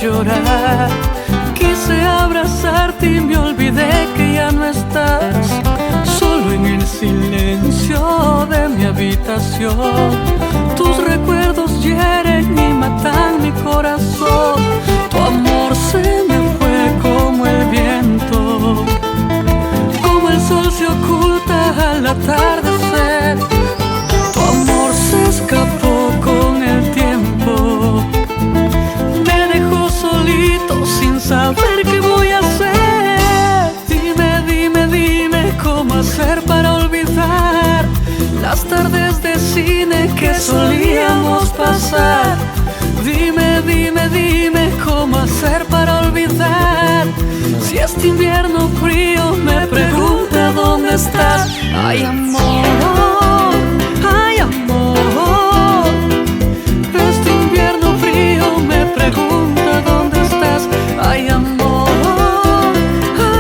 llorar. Quise abrazarte y me olvidé que ya no estás. Solo en el silencio de mi habitación, tus recuerdos hieren y matan mi corazón. Tu amor se me fue como el viento, como el sol se oculta al atardecer. Tu amor se escapó con el tiempo, me dejó solito sin saber qué voy a hacer. Dime, dime, dime cómo hacer para olvidar las tardes de cine que solíamos pasar. Dime, dime, dime cómo hacer para olvidar si este invierno frío me pregunta dónde estás. Ay, amor, ay, amor, este invierno frío me pregunta dónde estás. Ay, amor,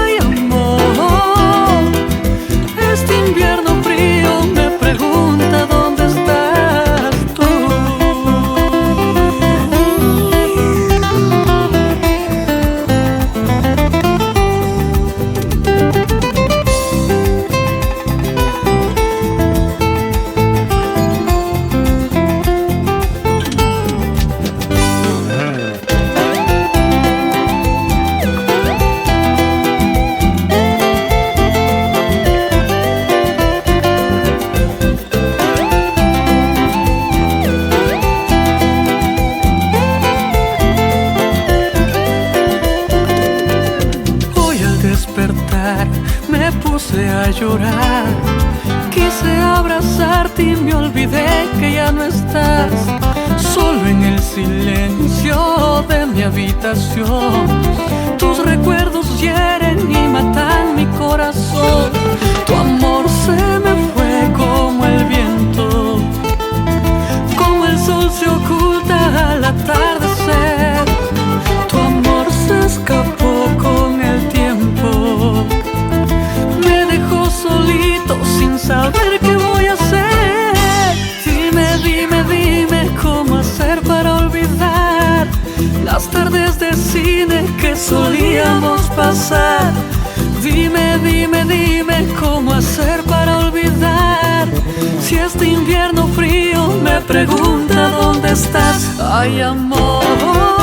ay, amor, este invierno frío me pregunta dónde estás tú. Me puse a llorar, quise abrazarte y me olvidé que ya no estás. Solo en el silencio de mi habitación, tus recuerdos hieren y matan mi corazón. Tu amor se me fue como el viento, como el sol se oculta al atardecer. Tu amor se escapó con el tiempo, me dejó solito sin saber qué voy a hacer. Dime, dime, dime cómo hacer para olvidar las tardes de cine que solíamos pasar. Dime, dime, dime cómo hacer para olvidar si este invierno frío me pregunta dónde estás. Ay, amor.